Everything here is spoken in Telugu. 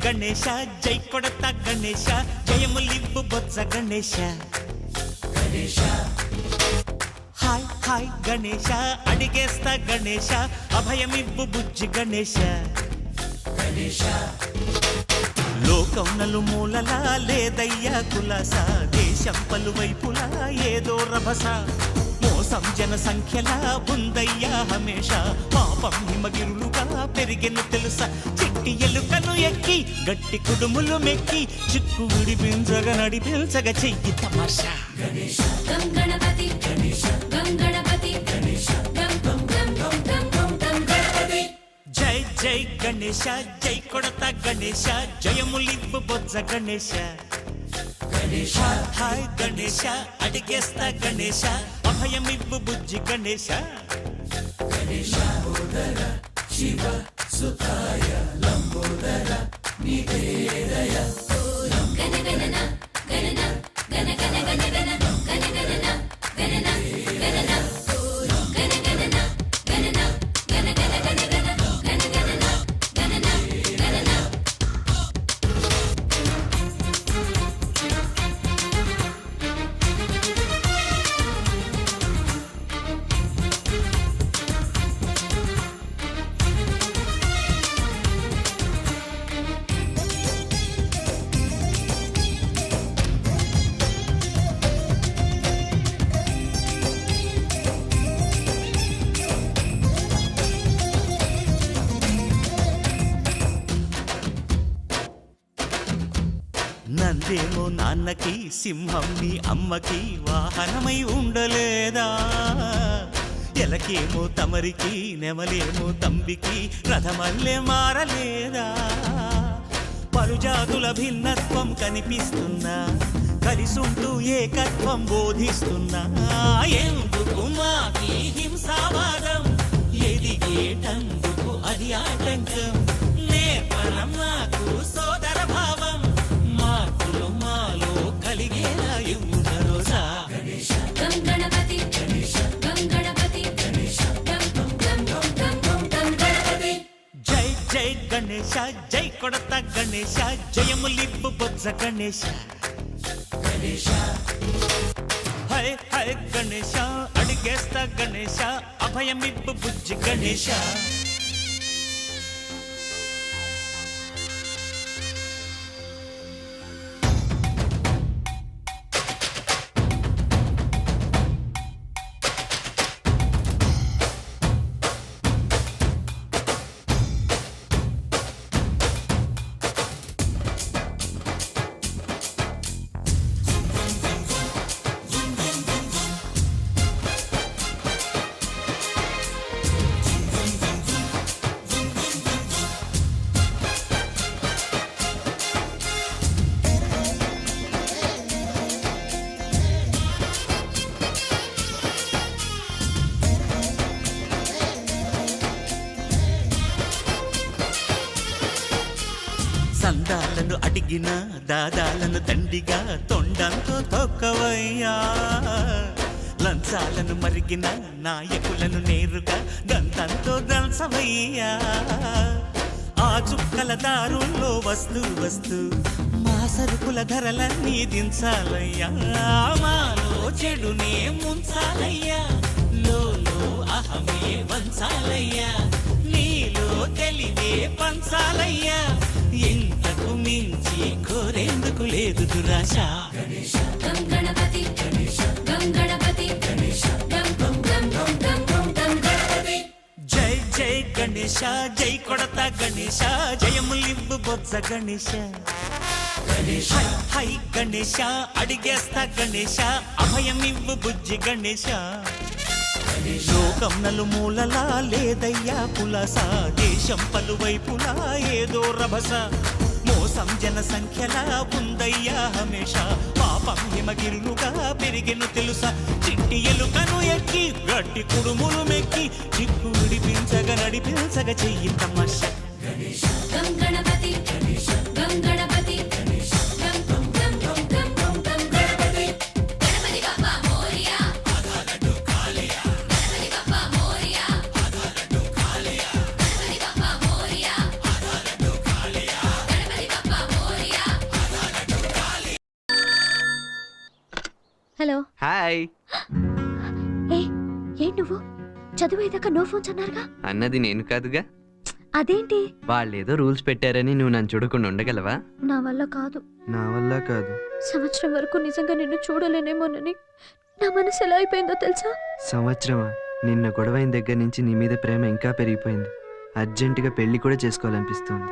గణేశ జై కొడత గణేశ జయములివ్వు బొజ్జ గణేశ గణేశ హాయ్ హాయ్ గణేశ అడిగేస్తా గణేశ అభయమివ్వు బుజ్జి గణేశ గణేశ లోకం నలుమూలలా లేదయ్యా కులాస దేశం పలువైపులా ఏదో రభస మోసం జన సంఖ్యలా ఉందయ్యా హమేష పాపం హిమగిరులుగా పెరిగెను తెలుసా చిట్టి ఎలుకను ఎక్కి గట్టి కుడుములు మెక్కి చిక్కు విడిపించగ నడిపించగ చెయ్యి తమాషా గణేశ గం గణపతి గణేశ గం గణపతి గణేశ గం గం గం గం గం గం గం గణపతి జై జై గణేశ జై కొడత గణేశ జయములివ్వు బొజ్జ గణేశ గణేశ హాయ్ గణేశ అడిగేస్తా గణేశ అభయమివ్వు బుజ్జి గణేశ గణేశ లంబోదర శివ సుతాయ లంబోదర నివేదయ గణ గణన గణన గణ గణ గణ గణ గణ గణన గణన గణన గణ గణన గణన గణ గణ గణ గణ గణ గణన గణన గణన నందేమో నాన్నకి సింహం నీ అమ్మకి వాహనమై ఉండలేదా ఎలకేమో తమరికి నెమలేమో తంబికి రథమల్లే మారలేదా పలుజాతుల భిన్నత్వం కనిపిస్తున్నా కలిసుంటూ ఏకత్వం బోధిస్తున్నా ఎందుకు మాకి హింసావాదం ఎదిగేటందుకు అది ఆటంకం నేర్పరం మాకు సోదర భావం మార్పులు మాలో కలిగేలా యువరోజా గం గణపతి గణేశ గం గణపతి గణేశ గం గం గం గం గం గం గం గణపతి జై జై గణేశ జై కొడత గణేశ జయములివ్వు బొజ్జ గణేశ గణేశ హై హై గణేశ అడిగేస్తా గణేశ అభయమివ్వు బుజ్జి గణేశ సందాలను అడిగిన దాదాలను దండిగా తొండంతో తొక్కవయ్యా లంచాలను మరిగిన నాయకులను నేరుగా దంతంతో దంచవయ్యా ఆ చుక్కల దారుల్లో వస్తూ వస్తూ మా సరుకుల ధరలన్నీ దించాలయ్యా మాలో చెడునే ముంచాలయ్యా లోలో అహమే వంచాలయ్యా నీలో తెలివే పంచాలయ్యా ఇంతకు మించి కోరేందుకు లేదు దురాశ గం గణపతి గణేశ గం గణపతి గణేశ గం గం గం గం గం గం గం గణపతి జై జై గణేశ జై కొడత గణేశ జయములివ్వు బొజ్జ గణేశ గణేశ హై గణేశ అడిగేస్తా గణేశ అభయమివ్వు బుజ్జి గణేశ లోకం నలుమూలలా లేదయ్యా కులాస దేశం పలువైపులా ఏదో రభస మోసం జన సంఖ్యలా ఉందయ్యా హమేష పాపం హిమగిరులుగా పెరిగెను తెలుసా చిట్టి ఎలుకను ఎక్కి గట్టి కుడుములు మెక్కి చిక్కు విడిపించగ నడిపించగ చెయ్యి తమాష గం గణపతి గణేశ గం గణపతి గణేశ గం గం గం గం గం గం గం గణపతి గణపతి బప్పా మోరియా ఆధారడు కాలియా గణపతి బప్పా మోరియా ఆధారడు కాలియా గణపతి బప్పా మోరియా ఆధారడు కాలియా గణపతి హలో. హాయ్. ఏ ఏంటి నువ్వు చదువేదాకా నో ఫోన్స్ అన్నారుగా? అన్నది నేను కాదుగా. అదేంటి? వాళ్ళేదో రూల్స్ పెట్టారని నువ్వు నన్ను చూడకుండా ఉండగలవా? నా వల్ల కాదు. నా వల్ల కాదు. సంవత్సరం వరకు నిజంగా నిన్ను చూడలేనేమోనని నా మనసు ఎలా అయిపోయిందో తెలుసా? సంవత్సరమా? నిన్న గొడవైన దగ్గర నుంచి నీ మీద ప్రేమ ఇంకా పెరిగిపోయింది. అర్జెంటుగా పెళ్లి కూడా చేసుకోవాలనిపిస్తుంది.